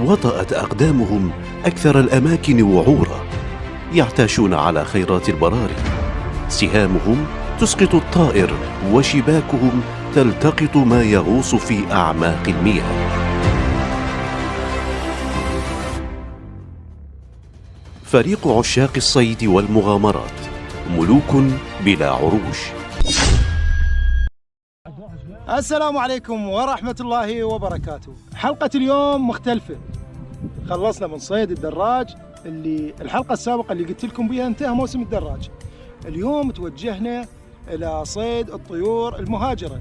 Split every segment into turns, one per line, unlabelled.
وطأت أقدامهم أكثر الأماكن وعورا، يعتاشون على خيرات البراري. سهامهم تسقط الطائر، وشباكهم تلتقط ما يغوص في أعماق المياه. فريق عشاق الصيد والمغامرات، ملوك بلا عروش.
السلام عليكم ورحمة الله وبركاته. حلقة اليوم مختلفة. خلصنا من صيد الدراج اللي الحلقة السابقة اللي قلت لكم بها انتهى موسم الدراج. اليوم توجهنا إلى صيد الطيور المهاجرة،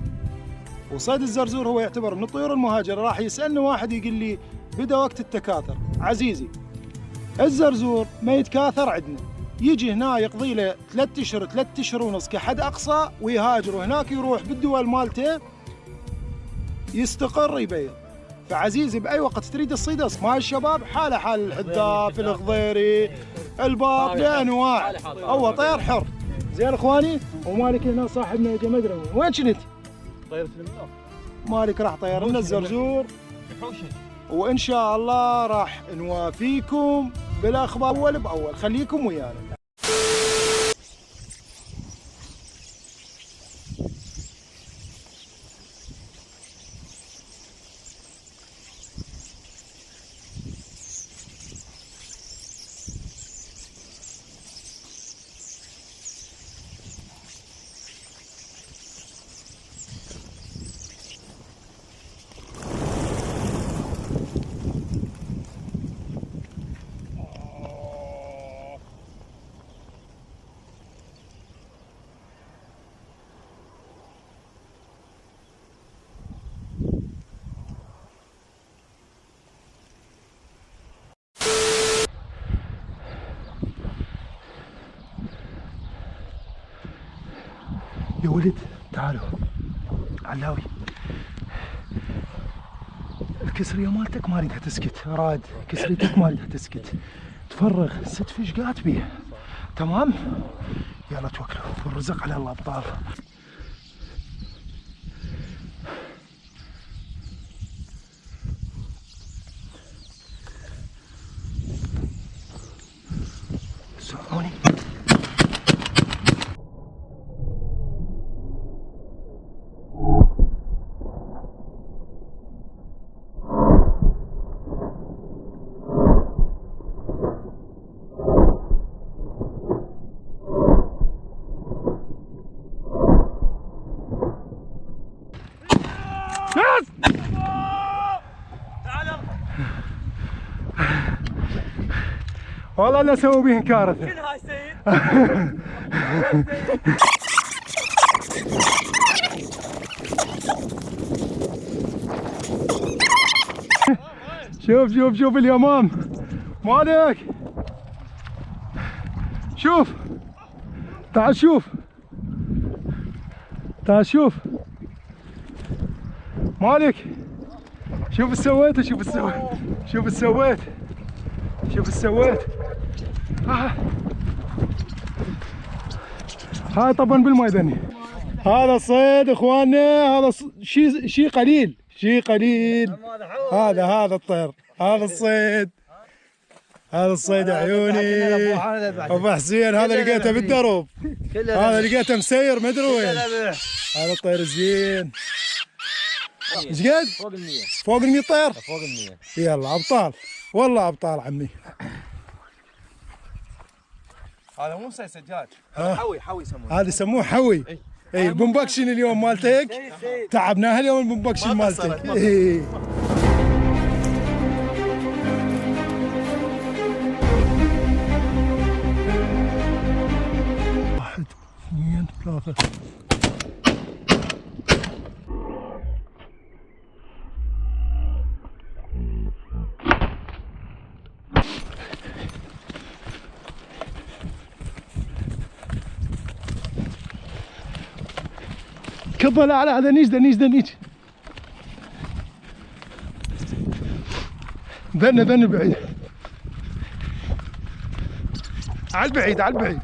وصيد الزرزور هو يعتبر من الطيور المهاجرة. راح يسألني واحد يقول لي بدأ وقت التكاثر. عزيزي، الزرزور ما يتكاثر عندنا، يجي هنا يقضي له 3 أشهر 3 أشهر ونص كحد أقصى ويهاجر، وهناك يروح بالدول مالته يستقر يبيض. فعزيزي بأي وقت تريد تصيد مال الشباب حاله حال الحداف، الخضيري، الباط، بأنواع. هو طير حر. زين اخواني، ومالك هنا صاحبنا يا مدري وين كنت؟
طيرت المنار.
مالك راح طير لنا الزرزور، وان شاء الله راح نوافيكم بالاخبار اول باول. خليكم ويانا. يا ولد تعالوا علاوي، الكسرية مالتك ما اريدها تسكت. راد كسريتك ما اريدها تسكت، تفرغ 6 فشقات بيها. تمام؟ يلا توكلوا والرزق على الله ابطال. سمعوني. والله لا اسوي بيهم كارثه.
شنو هاي سيد؟
شوف شوف شوف اليمام مالك، شوف تعال شوف، تعال شوف مالك، شوف ايش سويت، شوف ايش سويت، شوف ايش سويت، شوف ايش سويت. هاي طبعا بالماء ذني. هذا الصيد اخواننا، هذا شيء قليل، شيء قليل. هذا الطير، هذا الصيد، هذا الصيد عيوني. ابو حسين هذا لقيته بالدرب، هذا لقيته مسير ما ادري وين. هذا الطير الزين. ايش قد؟
فوق ال 100.
فوق ال 100 طير؟
فوق ال 100.
يلا ابطال، والله ابطال عمي.
هذا مو سجاج، هذا حوي يسمونه.
هذا يسموه حوي. اي بومبكشن اليوم مالتك، تعبناها اليوم البومبكشن مالتك. اي واحد 2 3. كبل على دنيش دنيش دنيش. ذن بعيد، على البعيد على البعيد.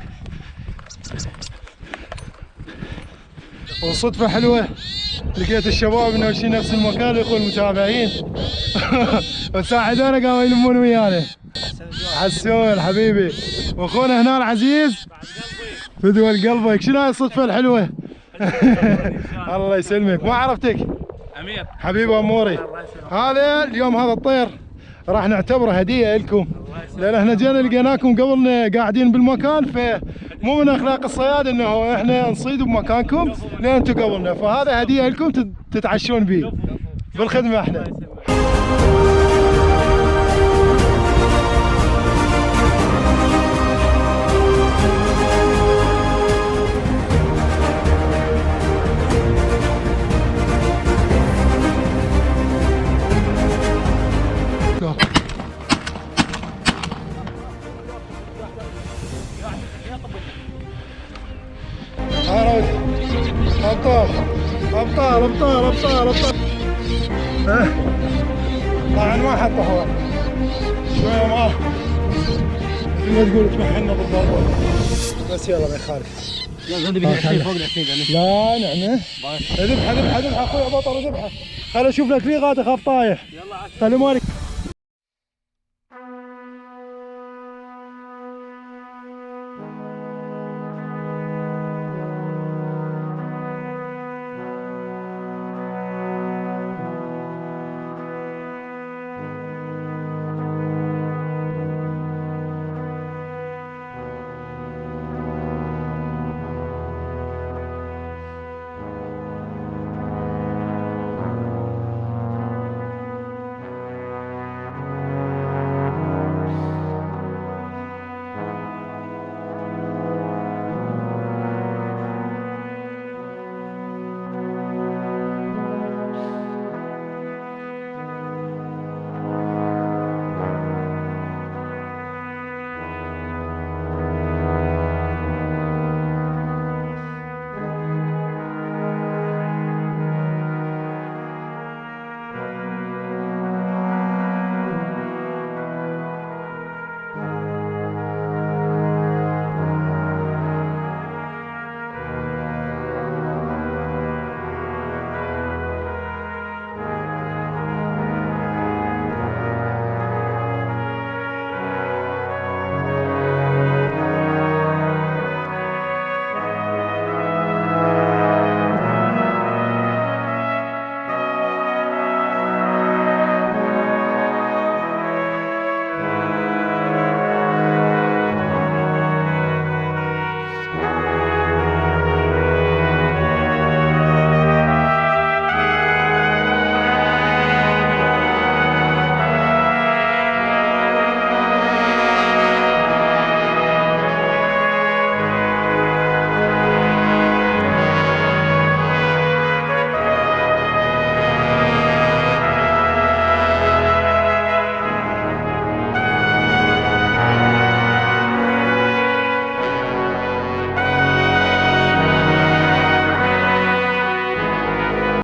وصدفة حلوة لقيت الشباب نفسي نفس المكان يقول المتابعين وساعدونا قاموا يلمون ويانا. حسون حبيبي واخونا هنا العزيز فدوى قلبك. شنو هاي الصدفه الحلوه؟ الله يسلمك. ما عرفتك؟
امير
حبيبي اموري. هذا اليوم هذا الطير راح نعتبره هديه لكم، لان احنا جينا لقيناكم قبلنا قاعدين بالمكان، فمو من اخلاق الصياد انه احنا نصيد بمكانكم لان انتم قبلنا، فهذا هديه لكم تتعشون به بالخدمه احنا. ابطال ابطال ابطال ابطال ابطال. طبعا ما حط حوار شويه ما ما تقول تمحنا بالضربه، بس يلا ما يخالف. لا نعمه اذبحه اذبحه اذبحه اخوي بطل اذبحه. خليني اشوف لك ريغات اخاف طايح. خلي مالك.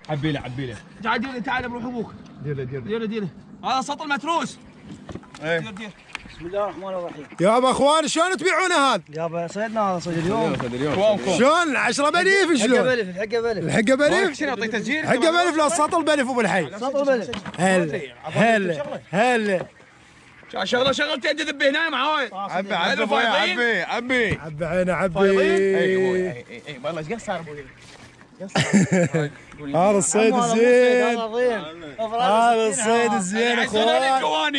عبيله عبيله. تعال ديره تعال بروح ابوك. ديره ديره ديره ديره. هذا سطل متروس.
ايه
دير دير.
بسم الله الرحمن الرحيم.
يابا اخوان شلون تبيعونه هذا؟
يابا صيدنا هذا صيد اليوم.
شلون 10 بليف شلون؟
الحقه بلف الحقه بلف.
الحقه بليف؟
شنو اعطيك تسجيل؟
الحقه بليف لا السطل بليف ابو الحي.
سطل بلف.
هلا هلا هلا.
شغله شغلتين تذب هنا معاي. عبي عبي ابوي عبي عبي.
عبي عينه عبي.
اي والله ايش صار ابوي؟
هذا الصيد الزين. هذا الصيد الزين
اخوان.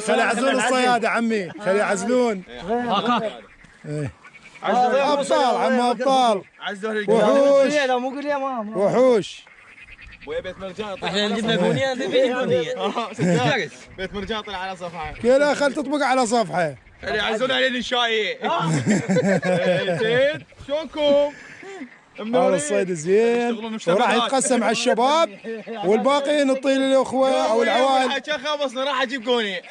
خلي يعزلون الصيادة عمي، خلي يعزلون.
هاك
ابطال عمو ابطال. وحوش وحوش.
ابويا بيت مرجان.
احنا جبنا بونيه نبي بونيه.
بيت مرجان طلع على صفحه.
كذا خل تطبق على صفحه.
اللي يعزون علينا الشاي. زين شلونكم؟
هذا الصيد الزين وراح يتقسم على الشباب والباقي نطي للاخوه او العوائل.
الحكي خلصنا راح اجيب كوني.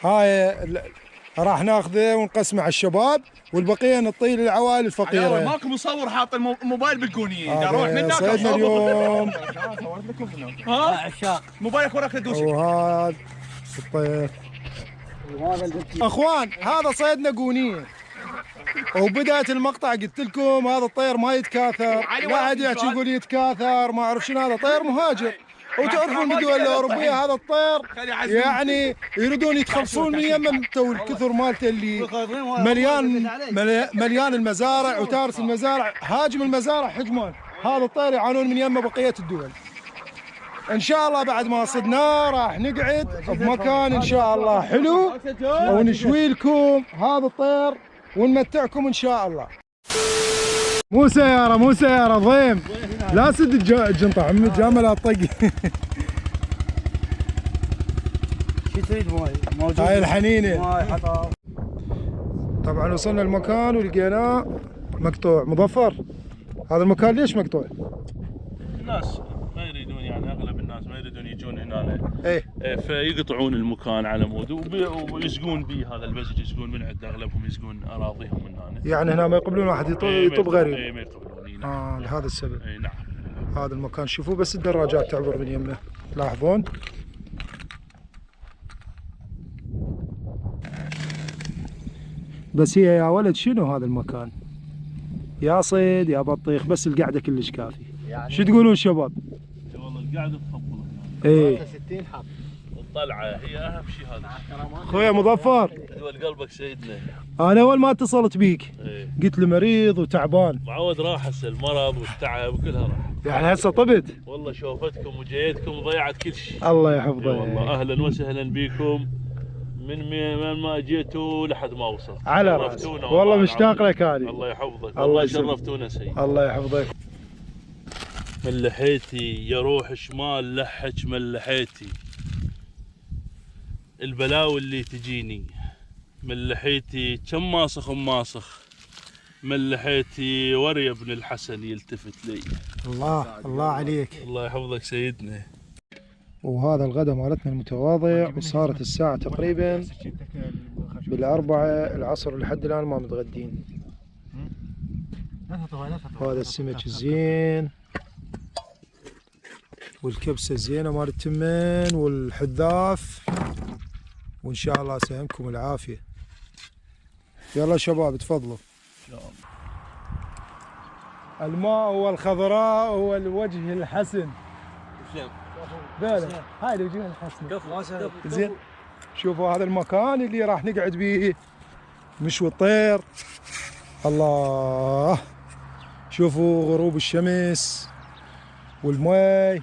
هاي راح ناخذه ونقسمه على الشباب والبقيه نطي للعوائل الفقيره.
ماكو مصور حاط الموبايل بالكونيه. روح من هناك
صيدنا اليوم.
ها عشاق موبايلك وراك تدوس.
وهذا الطير اخوان هذا صيدنا قونيه. وبداية المقطع قلت لكم هذا الطير ما يتكاثر، قاعد يحكي يقول يتكاثر ما اعرف شنو، هذا طير مهاجر. وتعرفون بالدول الاوروبيه هذا الطير يعني يريدون يتخلصون من يمه تو الكثر مالته اللي مليان المزارع وتارس المزارع، هاجم المزارع حجمان. هذا الطير يعانون من يمه بقيه الدول. ان شاء الله بعد ما صدناه راح نقعد بمكان ان شاء الله حلو ونشوي لكم هذا الطير ونمتعكم ان شاء الله. مو سيارة ضيم، لا سد الجنطة عمي جامل الطق.
شو تريد ماي؟ موجود
هاي الحنينة.
ماي حطب.
طبعا وصلنا المكان ولقيناه مقطوع. مظفر هذا المكان ليش مقطوع؟
الناس ما يريدون، يعني اغلب الناس ما يريدون يجون هنا.
ايه
فيقطعون المكان على مود ويسقون به هذا البزج، يسقون من عنده، اغلبهم يسقون اراضيهم من هنا.
يعني هنا ما يقبلون واحد يطب غريب.
اي ما يقبلون.
لهذا السبب.
اي نعم.
هذا المكان شوفوا بس الدراجات تعبر من يمه، تلاحظون؟ بس هي يا ولد شنو هذا المكان؟ يا صيد يا بطيخ، بس القعده كلش كافي. يعني شو تقولون شباب؟
والله القعده تفضل هنا.
ايه
60 حب.
الطلعه هي اهم شيء. هذا
خويا مظفر
دول قلبك سيدنا.
انا اول ما اتصلت بيك
ايه
قلت لي مريض وتعبان.
معود راح هسه المرض والتعب وكلها راح.
يعني هسه طبت؟
والله شوفتكم وجيتكم ضيعت كل شيء.
الله يحفظك.
والله اهلا وسهلا بكم من ما جيتوا لحد ما وصلت.
على راسي والله مشتاق لك انا.
الله يحفظك. الله شرفتونا سيد.
الله يحفظك.
من لحيتي يا روح شمال لحج من لحيتي، البلاوي اللي تجيني من لحيتي، كم ماسخ ماسخ من لحيتي، وري ابن الحسن يلتفت لي.
الله عليك.
الله يحفظك سيدنا.
وهذا الغداء مالتنا المتواضع، وصارت الساعة تقريبا بالأربعة العصر لحد الآن ما متغدين. وهذا السمك الزين والكبسة الزينة مال التمين والحذاف، وإن شاء الله سهمكم العافية. يلا شباب تفضلوا. إن شاء الله. الماء والخضراء والوجه الحسن. بلا هاي الوجه الحسن. زين شوفوا هذا المكان اللي راح نقعد به مشوي الطير. الله شوفوا غروب الشمس والماء،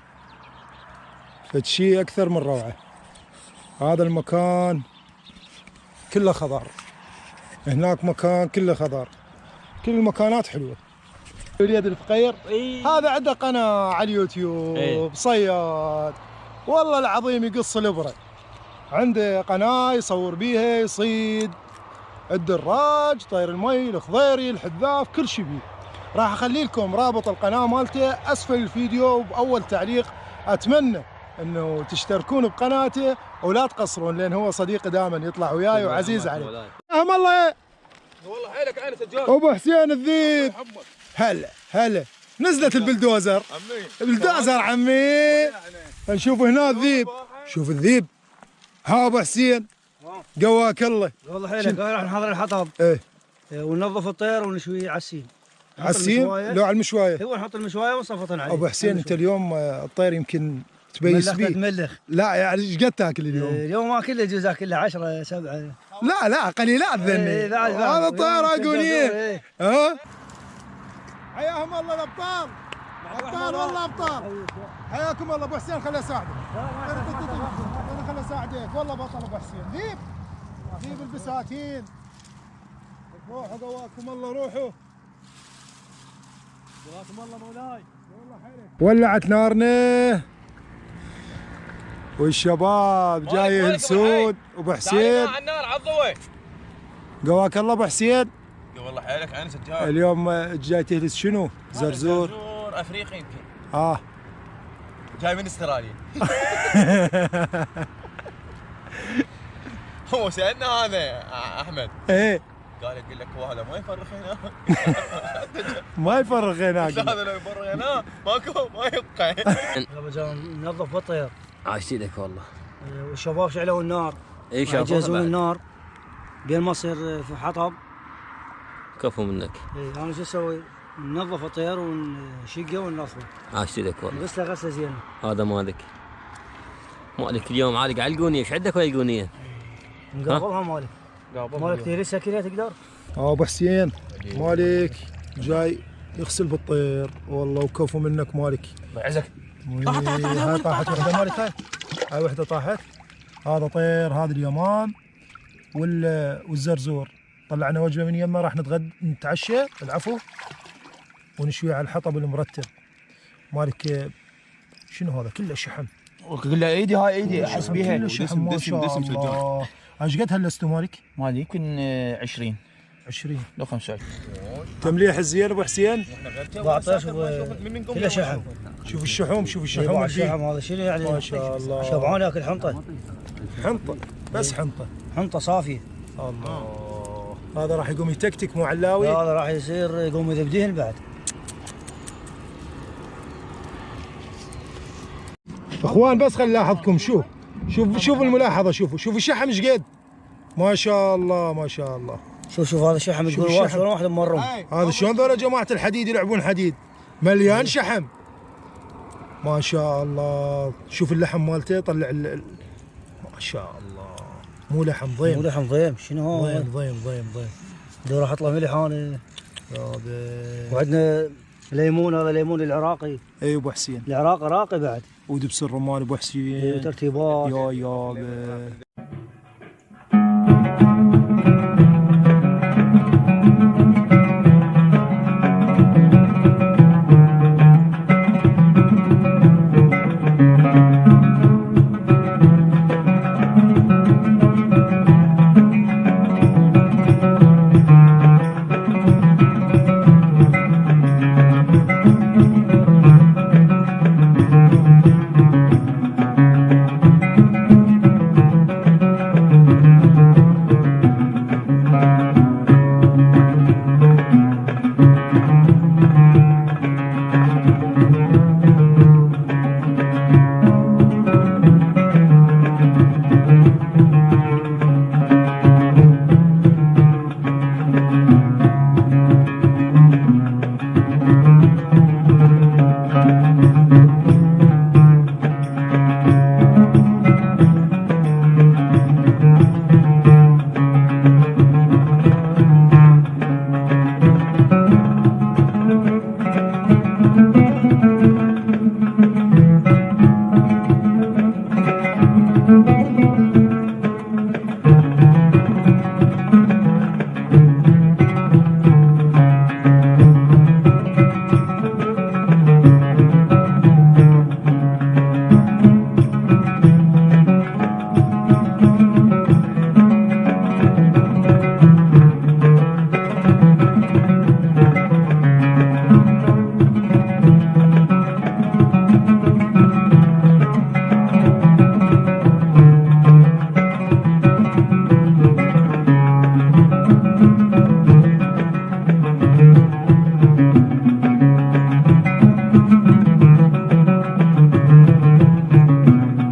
فشي اكثر من روعه. هذا المكان كله خضار، هناك مكان كله خضار، كل المكانات حلوه. اليد الفقير هذا عنده قناه على اليوتيوب صياد، والله العظيم يقص الابره. عنده قناه يصور بيها يصيد الدراج، طير المي، الخضيري، الحذاف، كل شيء بيه. راح اخلي لكم رابط القناه مالته اسفل الفيديو باول تعليق. اتمنى انه تشتركون بقناته ولا تقصرون، لان هو صديقي دائما يطلع وياي وعزيز علي. الله
والله حيلك عين سجاد.
ابو حسين الذيب. هلا نزلت البلدوزر. البلدوزر عمي. نشوف هنا الذيب، شوف الذيب. ها ابو حسين قواك الله.
والله حيلك راح نحضر الحطب.
ايه
وننظف الطير ونشويه عسين.
عسين لو على المشوايه.
هو نحط المشوايه ونصفطن عليه.
ابو حسين انت اليوم الطير يمكن تبيس بيه.
تملخ.
لا يعني ايش قد تاكل اليوم؟
اليوم ما كله جزء، كله 10 7.
لا قليلات ذني. هذا الطير اقولين. ها حياهم الله الابطال. ابطال والله ابطال. حياكم الله ابو حسين. خليه يساعدك. خليه يساعدك والله بطل ابو حسين. ذيب البساتين. روحوا قواكم الله روحوا. قواكم الله مولاي. ولعت نارنا والشباب جاي يهلسون. ابو حسين
على النار على الضوء.
قواك الله ابو حسين.
والله حيلك عين سجاد.
اليوم جاي تهلس شنو؟ زرزور
افريقي يمكن.
جاي
من استراليا. هو سألنا هذا احمد.
ايه
قال يقول لك هو هذا ما يفرخ هنا.
ما يفرغ هناك.
هذا لو يفرغ هنا ماكو ما يبقى.
ننظف الطير.
عايش لك والله.
والشباب شعلوا النار.
اي شباب
يجهزون النار بين ما يصير في حطب.
كفو منك.
اي انا شو اسوي؟ ننظف الطير ونشقه وننظفه.
عاشت لك والله.
غسله زين.
هذا مالك اليوم عالق على القونيه. ايش عندك ويا القونيه؟
مقابلها مالك. مالك تهرسها كذا تقدر؟
ابو حسين مالك جاي يغسل بالطير والله وكفو منك مالك.
الله يعزك.
هاي طاحت وحده مالك. هاي وحده طاحت. هذا طير هذا اليمام والزرزور. طلعنا وجبه من يمه راح نتعشى العفو ونشوي على الحطب المرتب مالك. شنو هذا كله شحم؟
قل له ايدي هاي ايدي احس بيها.
كله شحم ما شاء الله. ايش قد هالستو مالك؟
مالي يمكن 20 لو 25.
تمليح الزين ابو حسين.
14 كله شحم.
شوف الشحوم شوف الشحوم.
الشحم هذا شنو يعني؟
ما شاء الله.
شبعان ياكل حنطه.
حنطه بس
حنطه صافيه.
الله. هذا راح يقوم يتكتك مو علاوي.
هذا راح يصير يقوم يذبدهن بعد.
اخوان بس خل نلاحظكم. شوف الملاحظه. شوف الشحم ايش قد. ما شاء الله ما شاء الله.
شوف هذا الشحم تقول شلون واحد ممرم.
هذا شلون ذولا جماعه الحديد يلعبون حديد مليان شحم. ما شاء الله. شوف اللحم مالته طلع ما شاء الله. مو لحم ضيم.
مو لحم ضيم. شنو هذا؟
ضيم.
دو راح اطلع ملح انا.
هذا
وعندنا ليمون. هذا ليمون العراقي.
اي ابو حسين.
العراق راقي بعد.
ودبس الرمان ابو حسين.
وترتيبات.
يا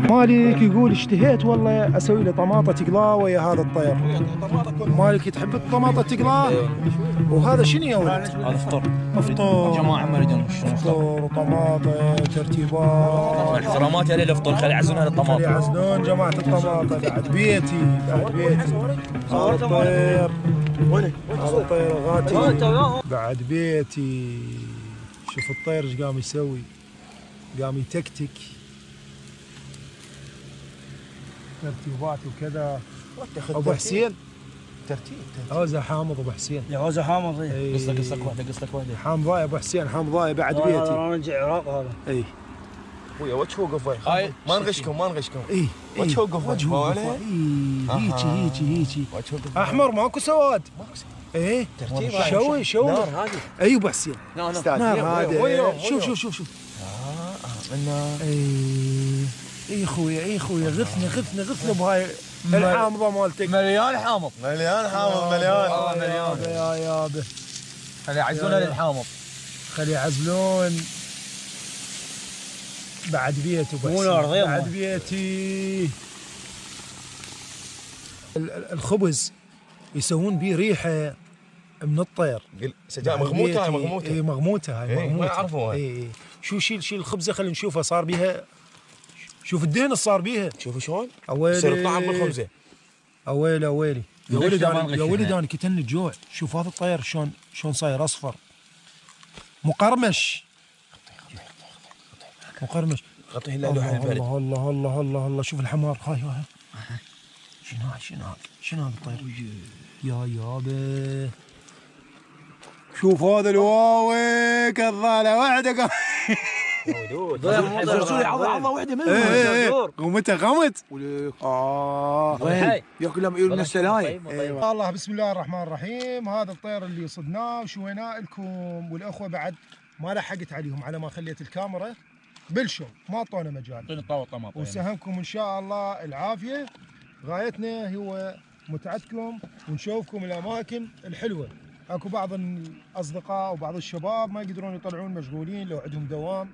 مالك يقول اشتهيت والله اسوي له طماطه تقلاه ويا هذا الطير. مالك تحب الطماطه تقلاه؟ وهذا شنو يا ولد؟
هذا فطور.
جماعه
ما يريدون
فطور وطماطه ترتيبات.
احترامات يا للفطور. خلي يعزلون الطماطه.
خلي يعزلون جماعه الطماطه. بعد بيتي هذا الطير. هذا الطير غاتي بعد بيتي. شوف الطير ايش قام يسوي. قام يتكتك ترتيبات وكذا. ابو حسين ترتيب عوزه حامض ابو حسين.
عوزه حامض.
اي
قصتك واحده.
حامضايه ابو حسين. حامضايه بعد بيتي.
انا رجع عراق هذا.
اي
ويا وجه وقف وين. ما نغشكم.
اي
وجه وقف
هيجي احمر ماكو سواد. ايه
ترتيب.
شوي
نار هذه.
اي ابو حسين.
نار
هذا. شوف
النار.
اي خويا غثنا بهاي الحامضه مالتك.
مليان حامض.
مليان.
يا يابا.
خلي يعزلونها للحامض.
خلي يعزلون بعد بيتي ابو حسين. بعد بيتي. الخبز يسوون بيه ريحه من الطير.
مغموته هاي مغموته.
اي مغموته هاي
إيه،
مغموته.
ما يعرفوها.
اي شو شيل الخبزه خلينا نشوفها صار بيها. شوف الدهن صار بيها.
شوفوا شلون؟
اويلي
يصير طعم بالخبزه.
اويلي اويلي يا ولد يا ولد انا كتني الجوع. شوف هذا الطير شلون صاير اصفر مقرمش. مقرمش.
غطيه لوحه البرد.
الله الله الله الله الله. شوف الحمار هاي شنو هذا الطير يا يابا. شوف هذا الواوي كالظاله واحده
زرزوري عضه واحده منهم.
قمته غمت.
ياكل من السلايم.
الله بسم الله الرحمن الرحيم. هذا الطير اللي صدناه وشويناه لكم والاخوه بعد ما لحقت عليهم على ما خليت الكاميرا بالشو ما اعطونا مجال. وسهمكم ان شاء الله العافيه. غايتنا هو متعتكم ونشوفكم الاماكن الحلوه. اكو بعض الاصدقاء وبعض الشباب ما يقدرون يطلعون مشغولين لو عندهم دوام،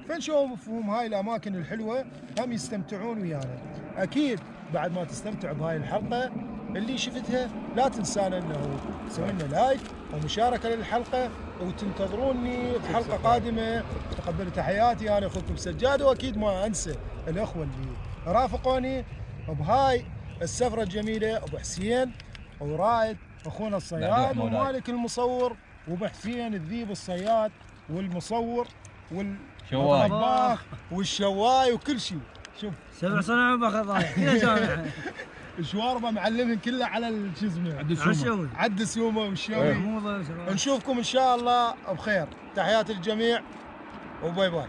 فنشوفهم هاي الاماكن الحلوه هم يستمتعون ويانا. اكيد بعد ما تستمتعوا بهاي الحلقه اللي شفتها لا تنسانا انه تسوي لنا لايك ومشاركه للحلقه وتنتظروني بحلقه قادمه. تقبلوا تحياتي، انا اخوكم سجاد، واكيد ما انسى الاخوه اللي رافقوني بهاي السفره الجميله، ابو حسين ورائد اخونا الصياد ومالك المصور، وابو حسين الذيب الصياد والمصور والطباخ والشواي وكل شيء. شوف
7 صنع باخذ ضايع كذا سامع.
الشوارب معلمين كله على شو اسمه عد السومه والشوي. نشوفكم ان شاء الله بخير. تحياتي للجميع وباي باي.